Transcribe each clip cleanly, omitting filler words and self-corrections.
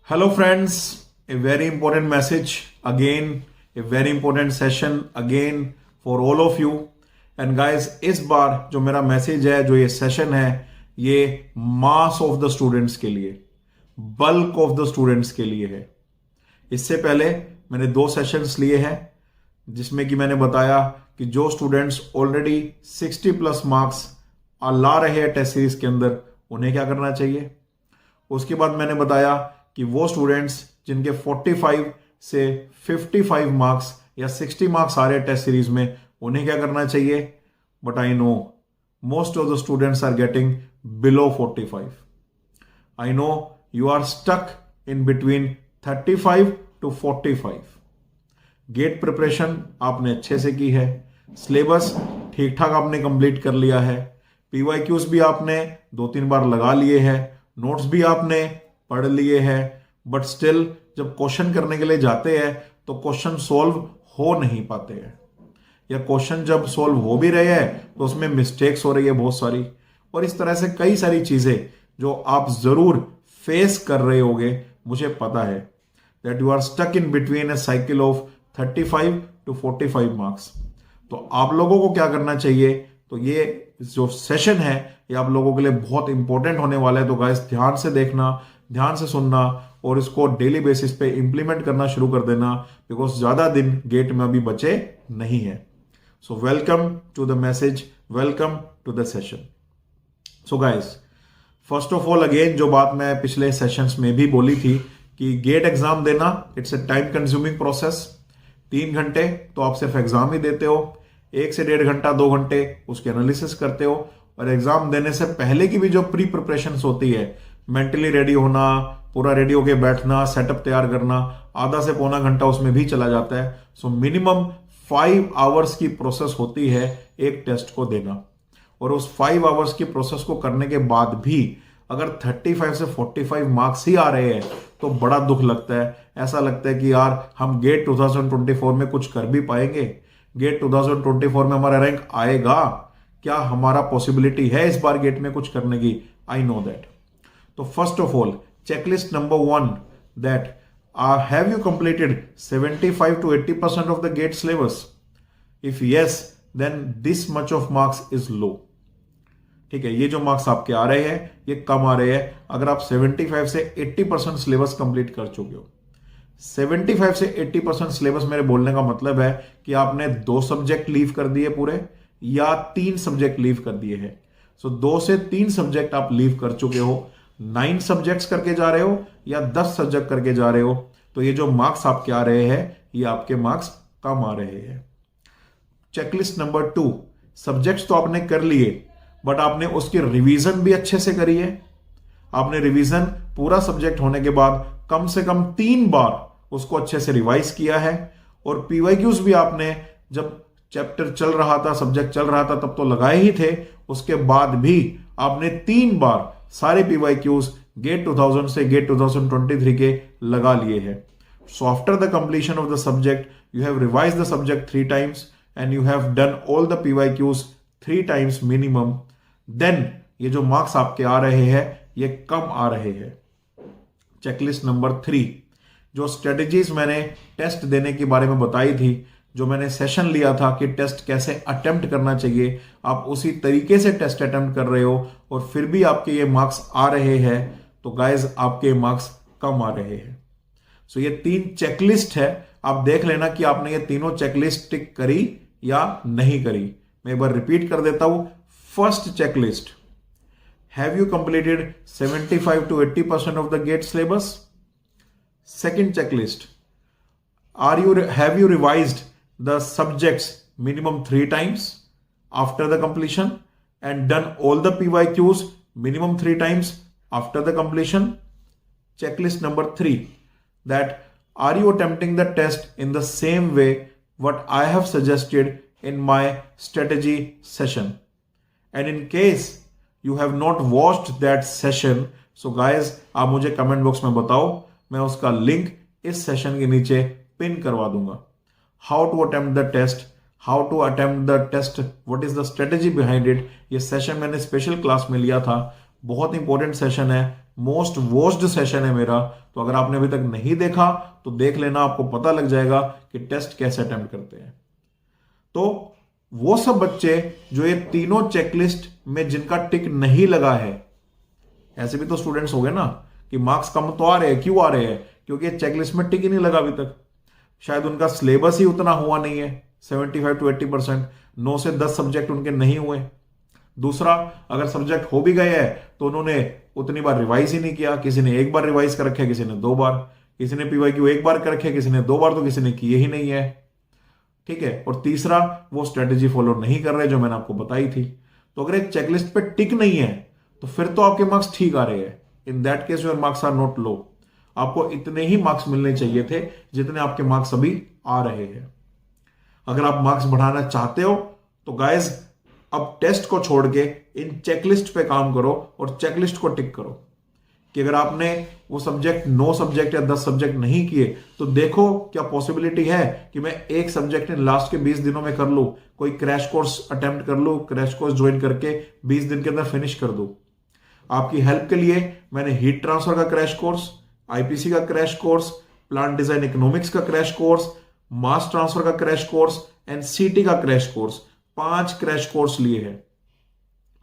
Hello, friends. A very important message again, a very important session again for all of you. And guys, इस बार जो मेरा message है, जो ये session है, ये मास ऑफ द स्टूडेंट्स के लिए, बल्क ऑफ द स्टूडेंट्स के लिए है। इससे पहले मैंने 2 सेशंस लिए हैं जिसमें कि मैंने बताया कि जो स्टूडेंट्स ऑलरेडी 60 प्लस मार्क्स ला रहे हैं टेस्ट सीरीज के अंदर, उन्हें क्या करना चाहिए। उसके बाद मैंने बताया कि वो स्टूडेंट्स जिनके 45 से 55 मार्क्स या 60 मार्क्स आ रहे हैं टेस्ट सीरीज में, उन्हें क्या करना चाहिए। But I know most of the students are getting below 45। I know you are stuck in between 35 to 45। GATE preparation आपने अच्छे से की है, सिलेबस ठीक ठाक आपने कंप्लीट कर लिया है, पीवाईक्यूज भी आपने 2-3 बार लगा लिए हैं, नोट्स भी आपने पढ़ लिए हैं, बट स्टिल जब क्वेश्चन करने के लिए जाते हैं तो क्वेश्चन सॉल्व हो नहीं पाते हैं, या क्वेश्चन जब सॉल्व हो भी रहे हैं तो उसमें मिस्टेक्स हो रही है बहुत सारी। और इस तरह से कई सारी चीजें जो आप जरूर फेस कर रहे होगे, मुझे पता है that you are stuck in between a cycle of 35 to 45 marks. तो आप लोगों को क्या करना चाहिए, तो ये जो सेशन है ये आप लोगों के लिए बहुत इंपॉर्टेंट होने वाला है। तो गाइस, ध्यान से देखना, ध्यान से सुनना और इसको डेली बेसिस पे इंप्लीमेंट करना शुरू कर देना, बिकॉज ज्यादा दिन गेट में अभी बचे नहीं है। So welcome to the message, welcome to the session. So guys, first of all again जो बात मैं पिछले सेशंस में भी बोली थी कि गेट एग्जाम देना it's a time consuming process. 3 घंटे तो आप सिर्फ एग्जाम ही देते हो, 1 से 1.5 घंटा 2 घंटे उसके एनालिसिस करते हो, और एग्जाम देने से पहले की भी जो प्री प्रिपरेशन होती है, मेंटली रेडी होना, पूरा रेडी होके बैठना, सेटअप तैयार करना, आधा से पौना घंटा उसमें भी चला जाता है। सो मिनिमम 5 आवर्स की प्रोसेस होती है एक टेस्ट को देना, और उस 5 आवर्स की प्रोसेस को करने के बाद भी अगर 35 से 45 मार्क्स ही आ रहे हैं तो बड़ा दुख लगता है। ऐसा लगता है कि यार हम गेट 2024 में कुछ कर भी पाएंगे, गेट 2024 में हमारा रैंक आएगा क्या, हमारा पॉसिबिलिटी है इस बार गेट में कुछ करने की। I know that. तो first of all checklist number 1, that have you completed 75 to 80% of the GATE syllabus. If yes, then this much of marks is low. ठीक है, ये जो मार्क्स आपके आ रहे हैं ये कम आ रहे हैं। अगर आप 75 से 80% सिलेबस कंप्लीट कर चुके हो, 75 से 80% सिलेबस, मेरे बोलने का मतलब है कि आपने 2 सब्जेक्ट लीव कर दिए पूरे, या 3 सब्जेक्ट लीव कर दिए हैं। सो 2 से 3 सब्जेक्ट आप लीव कर चुके हो, 9 सब्जेक्ट्स करके जा रहे हो या 10 सब्जेक्ट करके जा रहे हो, तो ये जो मार्क्स आपके आ रहे हैं ये आपके मार्क्स कम आ रहे हैं। चेकलिस्ट नंबर 2, सब्जेक्ट्स तो आपने कर लिए, बट आपने उसकी रिवीजन भी अच्छे से करी है। आपने रिवीजन पूरा सब्जेक्ट होने के बाद कम से कम 3 बार उसको अच्छे से रिवाइज किया है, और पीवाईक्यूज भी आपने जब चैप्टर चल रहा था, सब्जेक्ट चल रहा था, तब तो लगाए ही थे, उसके बाद भी आपने 3 बार सारे पीवाईक्यूज गेट 2000 से गेट 2023 के लगा लिए हैं। So after the completion of the subject you have revise the subject 3 times and you have done all the PYQs 3 times मिनिमम, देन ये जो मार्क्स आपके आ रहे हैं ये कम आ रहे हैं। चेकलिस्ट नंबर 3, जो स्ट्रेटजीज मैंने टेस्ट देने के बारे में बताई थी, जो मैंने सेशन लिया था कि टेस्ट कैसे अटेम्प्ट करना चाहिए, आप उसी तरीके से टेस्ट अटेम्प्ट कर रहे हो और फिर भी आपके ये मार्क्स आ रहे हैं, तो गाइज आपके मार्क्स कम आ रहे हैं। सो ये 3 चेकलिस्ट है, आप देख लेना कि आपने ये तीनों चेकलिस्ट टिक करी या नहीं करी। मैं एक बार रिपीट कर देता हूं। First checklist, have you completed 75 to 80% of the GATE syllabus. Second checklist, have you revised the subjects minimum 3 times after the completion and done all the PYQs minimum 3 times after the completion. Checklist number 3, that are you attempting the test in the same way what I have suggested in my strategy session, and in case you have not watched that session, so guys आप मुझे comment box में बताओ, मैं उसका link इस session के नीचे pin करवा दूंगा। How to attempt the test, how to attempt the test, what is the strategy behind it, ये सेशन मैंने स्पेशल क्लास में लिया था, बहुत इंपॉर्टेंट सेशन है, मोस्ट वोस्ट सेशन है मेरा। तो अगर आपने अभी तक नहीं देखा तो देख लेना, आपको पता लग जाएगा कि टेस्ट कैसे अटेम्प्ट करते हैं। तो वो सब बच्चे जो ये तीनों चेकलिस्ट में जिनका टिक नहीं लगा है, ऐसे भी तो स्टूडेंट्स हो गए ना कि मार्क्स कम तो आ रहे हैं, क्यों आ रहे हैं? क्योंकि ये चेकलिस्ट में टिक ही नहीं लगा अभी तक। शायद उनका सिलेबस ही उतना हुआ नहीं है, 75 to 80%, 9 से 10 सब्जेक्ट उनके नहीं हुए। दूसरा, अगर सब्जेक्ट हो भी गए हैं तो उन्होंने उतनी बार रिवाइज ही नहीं किया। किसी ने एक बार रिवाइज कर रखे, किसी ने 2 बार, किसी ने पीवाईक्यू एक बार कर रखे, किसी ने 2 बार, तो किसी ने किए ही नहीं है। ठीक है। और तीसरा, वो स्ट्रेटेजी फॉलो नहीं कर रहे जो मैंने आपको बताई थी। तो अगर एक चेकलिस्ट पे टिक नहीं है तो फिर तो आपके मार्क्स ठीक आ रहे हैं। In that case your marks are not low. आपको इतने ही मार्क्स मिलने चाहिए थे जितने आपके मार्क्स अभी आ रहे हैं। अगर आप मार्क्स बढ़ाना चाहते हो तो गाइस अब टेस्ट को छोड़ के इन चेकलिस्ट पे काम करो और चेकलिस्ट को टिक करो कि अगर आपने वो सब्जेक्ट 9 सब्जेक्ट या 10 सब्जेक्ट नहीं किए तो देखो क्या पॉसिबिलिटी है कि मैं एक सब्जेक्ट इन लास्ट के 20 दिनों में कर लूं, कोई क्रैश कोर्स अटेम्प्ट कर लूं, क्रैश कोर्स ज्वाइन करके 20 दिन के अंदर फिनिश कर दूं। आपकी हेल्प के लिए मैंने हीट ट्रांसफर का क्रैश कोर्स, आईपीसी का crash course, plant design economics का क्रैश कोर्स, मास ट्रांसफर का क्रैश कोर्स, एनसीटी का क्रैश कोर्स, 5 क्रैश कोर्स लिए हैं।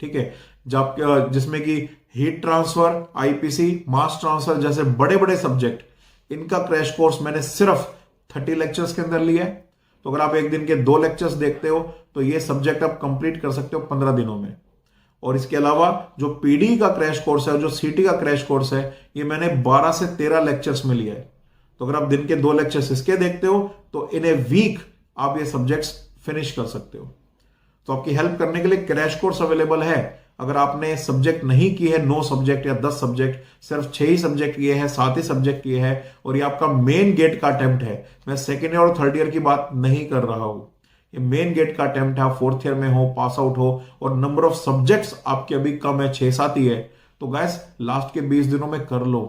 ठीक है। जब जिसमें कि heat transfer, IPC, mass transfer जैसे बड़े बड़े सब्जेक्ट, इनका क्रैश कोर्स मैंने सिर्फ 30 लेक्चर्स के अंदर लिया है। तो अगर आप एक दिन के 2 लेक्चर्स देखते हो तो ये सब्जेक्ट आप कंप्लीट कर सकते हो 15 दिनों में। और इसके अलावा जो पीडी का क्रैश कोर्स है, जो सीटी का क्रैश कोर्स है, ये मैंने 12 से 13 लेक्चर्स में लिया है। तो अगर आप दिन के 2 लेक्चर्स इसके देखते हो तो इन ए वीक आप ये सब्जेक्ट्स फिनिश कर सकते हो। तो आपकी हेल्प करने के लिए क्रैश कोर्स अवेलेबल है। अगर आपने सब्जेक्ट नहीं किए हैं 9 सब्जेक्ट या 10 सब्जेक्ट, सिर्फ 6 ही सब्जेक्ट किए हैं, 7 ही सब्जेक्ट किए हैं और ये आपका मेन गेट का अटेम्प्ट है, मैं सेकेंड ईयर और थर्ड ईयर की बात नहीं कर रहा हूं, ये मेन गेट का अटेम्प्ट है, आप 4th ईयर में हो, पास आउट हो और नंबर ऑफ सब्जेक्ट्स आपके अभी कम है, 6-7 ही है, तो गाइस लास्ट के 20 दिनों में कर लो।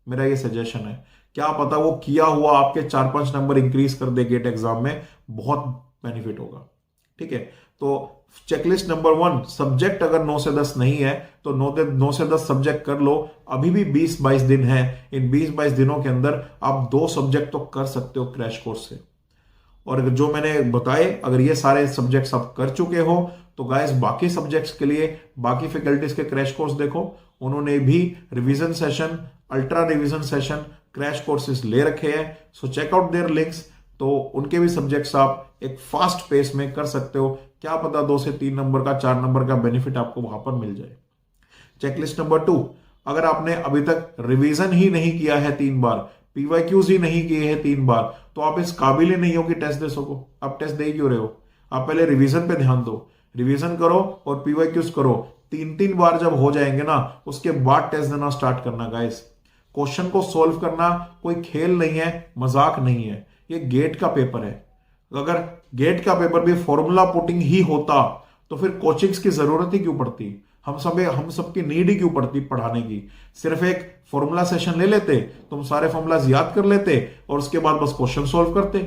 मेरा ये सजेशन है। क्या पता वो किया हुआ आपके 4-5 नंबर इंक्रीज कर दे गेट एग्जाम में, बहुत बेनिफिट होगा। ठीक है। तो चेकलिस्ट नंबर 1, सब्जेक्ट अगर 9 से 10 नहीं है तो 9 से 10 सब्जेक्ट कर लो। अभी भी 20-22 दिन है, इन 20-22 दिनों के अंदर आप 2 सब्जेक्ट तो कर सकते हो क्रैश कोर्स से। और जो मैंने बताए, अगर ये सारे सब्जेक्ट्स आप कर चुके हो तो गाइस बाकी सब्जेक्ट्स के लिए बाकी फैकल्टीज के क्रैश कोर्स देखो, उन्होंने भी revision session, ultra revision session, crash courses ले रखे हैं। So check out their links. तो उनके भी सब्जेक्ट्स आप एक फास्ट पेस में कर सकते हो। क्या पता 2 से 3 नंबर का, 4 नंबर का बेनिफिट आपको वहां पर मिल जाए। चेकलिस्ट नंबर 2, अगर आपने अभी तक रिवीजन ही नहीं किया है 3 बार, पीवाईक्यूज ही नहीं किए हैं 3 बार, तो आप इस काबिल ही नहीं हो कि टेस्ट दे सको। आप टेस्ट दे क्यों रहे हो? आप पहले रिवीजन पे ध्यान दो, रिवीजन करो और पीवाईक्यूज करो। 3-3 बार जब हो जाएंगे ना, उसके बाद टेस्ट देना स्टार्ट करना गाइस। क्वेश्चन को सोल्व करना कोई खेल नहीं है, मजाक नहीं है, ये गेट का पेपर है। अगर गेट का पेपर भी फॉर्मूला पुटिंग ही होता तो फिर कोचिंग्स की जरूरत ही क्यों पड़ती? हम सबकी नीड ही क्यों पड़ती पढ़ाने की? सिर्फ एक फॉर्मूला सेशन ले लेते, तुम सारे फॉर्मूलाज याद कर लेते और उसके बाद बस क्वेश्चन सोल्व करते,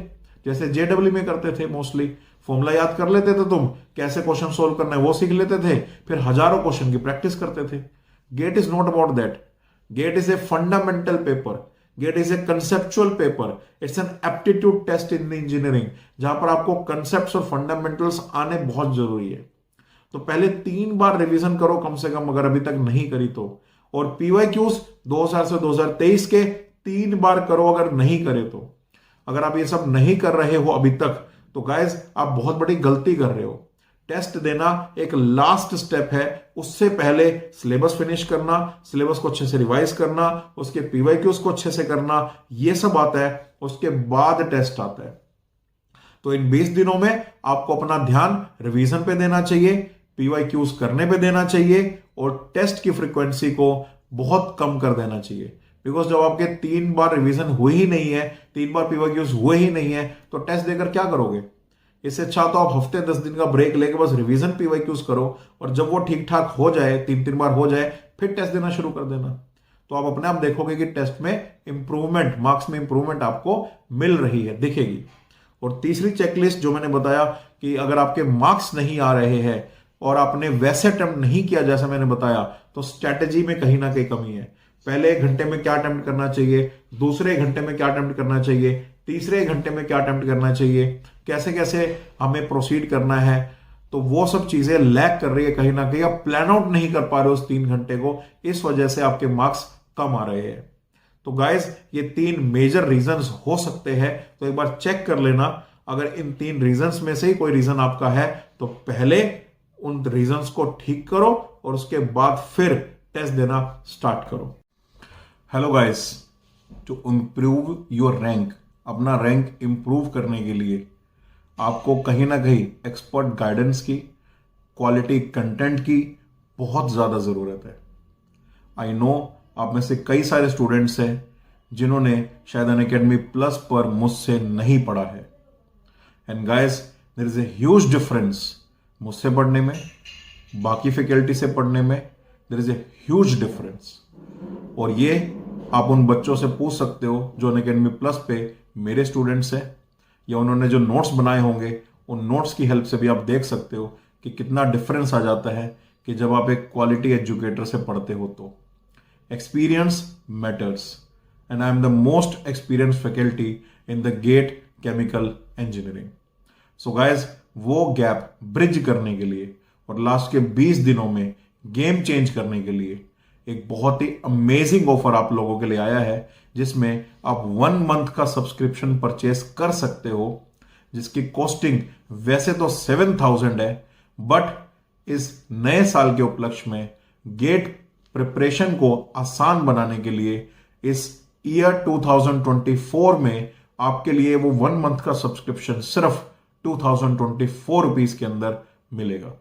जैसे जेडब्ल्यू में करते थे। मोस्टली फॉर्मूला याद कर लेते थे तुम, कैसे क्वेश्चन सोल्व करना है वो सीख लेते थे, फिर हजारों क्वेश्चन की प्रैक्टिस करते थे। GATE is not about that. GATE is a fundamental paper, GATE is a conceptual paper, it's an aptitude test in engineering, जहां पर आपको कंसेप्ट्स और फंडामेंटल्स आने बहुत जरूरी है। तो पहले 3 बार रिवीजन करो कम से कम, अगर अभी तक नहीं करी तो। और पीवाईक्यूज 2000 से 2023 के 3 बार करो अगर नहीं करे तो। अगर आप ये सब नहीं कर रहे हो अभी तक तो गाइज आप बहुत बड़ी गलती कर रहे हो। टेस्ट देना एक लास्ट स्टेप है, उससे पहले सिलेबस फिनिश करना, सिलेबस को अच्छे से रिवाइज करना, उसके पीवाईक्यूज को अच्छे से करना, ये सब आता है, उसके बाद टेस्ट आता है। तो इन 20 दिनों में आपको अपना ध्यान रिवीजन पे देना चाहिए, पीवाईक्यूज करने पे देना चाहिए और टेस्ट की फ्रीक्वेंसी को बहुत कम कर देना चाहिए। बिकॉज जब आपके 3 बार रिवीजन हुए ही नहीं है, 3 बार पीवाईक्यूज हुए ही नहीं है, तो टेस्ट देकर क्या करोगे? इससे अच्छा तो आप हफ्ते 10 दिन का ब्रेक लेके बस रिवीजन पीवाईक्यूज करो और जब वो ठीक ठाक हो जाए, 3-3 बार हो जाए, फिर टेस्ट देना शुरू कर देना। तो आप अपने आप देखोगे कि टेस्ट में इंप्रूवमेंट, मार्क्स में इंप्रूवमेंट आपको मिल रही है, दिखेगी। और तीसरी चेकलिस्ट जो मैंने बताया कि अगर आपके मार्क्स नहीं आ रहे हैं और आपने वैसे अटेम्प्ट नहीं किया जैसा मैंने बताया, तो स्ट्रैटेजी में कहीं ना कहीं कमी है। पहले 1 घंटे में क्या अटेम्प्ट करना चाहिए, दूसरे 1 घंटे में क्या अटेम्प्ट करना चाहिए, तीसरे 1 घंटे में क्या अटेम्प्ट करना चाहिए, कैसे कैसे हमें प्रोसीड करना है। तो वो सब चीजें लैक कर रही है कहीं ना कहीं, आप प्लान आउट नहीं कर पा रहे हो उस 3 घंटे को, इस वजह से आपके मार्क्स कम आ रहे हैं। तो गाइस ये 3 मेजर रीजंस हो सकते हैं, तो एक बार चेक कर लेना। अगर इन 3 रीजंस में से ही कोई रीजन आपका है तो पहले उन रीजंस को ठीक करो और उसके बाद फिर टेस्ट देना स्टार्ट करो। Hello guys, to improve your rank, अपना रैंक इंप्रूव करने के लिए आपको कहीं ना कहीं एक्सपर्ट गाइडेंस की, क्वालिटी कंटेंट की बहुत ज़्यादा ज़रूरत है। आई नो आप में से कई सारे स्टूडेंट्स हैं जिन्होंने शायद अनअकैडमी प्लस पर मुझसे नहीं पढ़ा है। And guys there is a huge difference मुझसे पढ़ने में, बाकी फैकल्टी से पढ़ने में, there is a huge difference. और ये आप उन बच्चों से पूछ सकते हो जो अनअकैडमी प्लस पे मेरे स्टूडेंट्स हैं, या उन्होंने जो नोट्स बनाए होंगे उन नोट्स की हेल्प से भी आप देख सकते हो कि कितना डिफरेंस आ जाता है कि जब आप एक क्वालिटी एजुकेटर से पढ़ते हो। तो experience matters and I am the most experience faculty in the GATE chemical engineering. So guys वो गैप ब्रिज करने के लिए और लास्ट के 20 दिनों में गेम चेंज करने के लिए एक बहुत ही अमेजिंग ऑफर आप लोगों के लिए आया है, जिसमें आप 1 मंथ का सब्सक्रिप्शन परचेस कर सकते हो, जिसकी कॉस्टिंग वैसे तो 7,000 है, बट इस नए साल के उपलक्ष्य में गेट प्रिपरेशन को आसान बनाने के लिए इस ईयर 2024 में आपके लिए वो 1 मंथ का सब्सक्रिप्शन सिर्फ 2024 रुपीज के अंदर मिलेगा।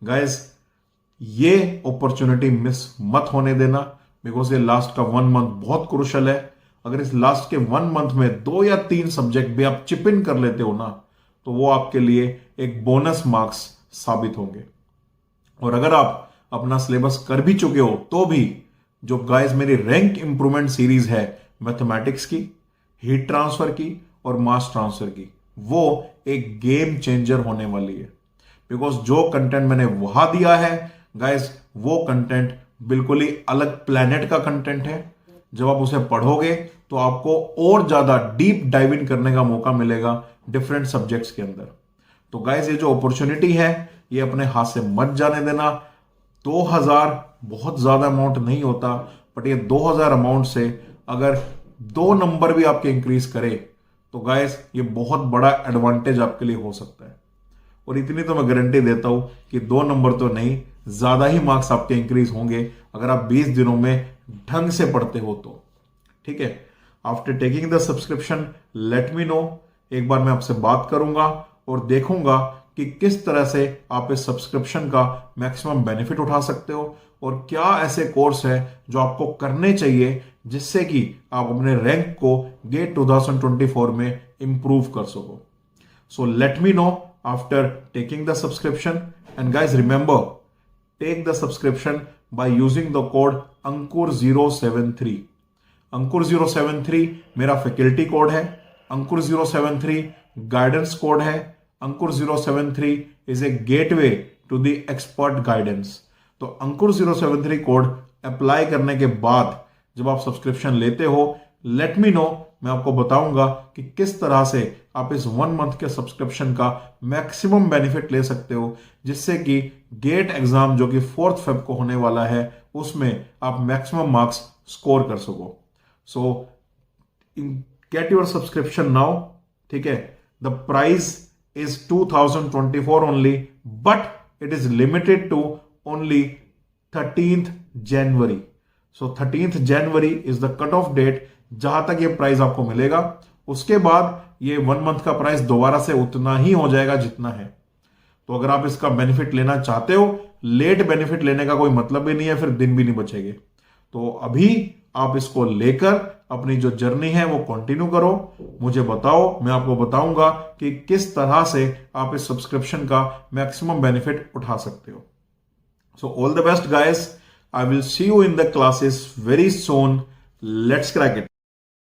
गाइज ये अपॉर्चुनिटी मिस मत होने देना, बिकॉज ये लास्ट का 1 मंथ बहुत क्रूशल है। अगर इस लास्ट के 1 मंथ में 2 या 3 सब्जेक्ट भी आप चिप इन कर लेते हो ना, तो वो आपके लिए एक बोनस मार्क्स साबित होंगे। और अगर आप अपना सिलेबस कर भी चुके हो तो भी जो गाइस मेरी रैंक इंप्रूवमेंट सीरीज है मैथमेटिक्स की, हीट ट्रांसफर की और मास ट्रांसफर की, वो एक गेम चेंजर होने वाली है। बिकॉज जो कंटेंट मैंने वहां दिया है गाइस, वो कंटेंट बिल्कुल ही अलग प्लेनेट का कंटेंट है। जब आप उसे पढ़ोगे तो आपको और ज्यादा डीप डाइव इन करने का मौका मिलेगा डिफरेंट सब्जेक्ट्स के अंदर। तो गाइस ये जो अपॉर्चुनिटी है ये अपने हाथ से मत जाने देना। 2000 बहुत ज्यादा अमाउंट नहीं होता, बट ये 2000 अमाउंट से अगर 2 नंबर भी आपके इंक्रीज करे तो गाइस ये बहुत बड़ा एडवांटेज आपके लिए हो सकता है। और इतनी तो मैं गारंटी देता हूं कि 2 नंबर तो नहीं, ज्यादा ही मार्क्स आपके इंक्रीज होंगे अगर आप 20 दिनों में ढंग से पढ़ते हो तो। ठीक है, after taking the subscription late me no, एक बार मैं आपसे बात करूंगा और देखूंगा कि किस तरह से आप इस सब्सक्रिप्शन का मैक्सिमम बेनिफिट उठा सकते हो और क्या ऐसे कोर्स है जो आपको करने चाहिए जिससे कि आप अपने रैंक को गेट 2024 में इंप्रूव कर सको। So let me know after taking the subscription, and guys remember, take the subscription by using the code अंकुर073। अंकुर073 मेरा फैकल्टी कोड है, अंकुर073 गाइडेंस कोड है, अंकुर073 is a gateway to the expert guidance. तो अंकुर073 कोड अप्लाई करने के बाद जब आप सब्सक्रिप्शन लेते हो, लेट मी नो, मैं आपको बताऊंगा कि किस तरह से आप इस 1 मंथ के सब्सक्रिप्शन का मैक्सिमम बेनिफिट ले सकते हो, जिससे कि गेट एग्जाम जो कि 4 फेब को होने वाला है उसमें आप मैक्सिमम मार्क्स स्कोर कर सको। सो गेट योर सब्सक्रिप्शन नाउ। ठीक है, the price is 2024 only, but it is limited to only 13th January. So 13th January is the cut-off date जहां तक ये प्राइस आपको मिलेगा। उसके बाद ये 1 मंथ का प्राइस दोबारा से उतना ही हो जाएगा जितना है। तो अगर आप इसका बेनिफिट लेना चाहते हो, लेट बेनिफिट लेने का कोई मतलब भी नहीं है, फिर दिन भी नहीं बचेंगे। तो अभी आप इसको लेकर अपनी जो जर्नी है वो कंटिन्यू करो, मुझे बताओ, मैं आपको बताऊंगा कि किस तरह से आप इस सब्सक्रिप्शन का मैक्सिमम बेनिफिट उठा सकते हो। So all the best guys, I will see you in the classes very soon. Let's crack it.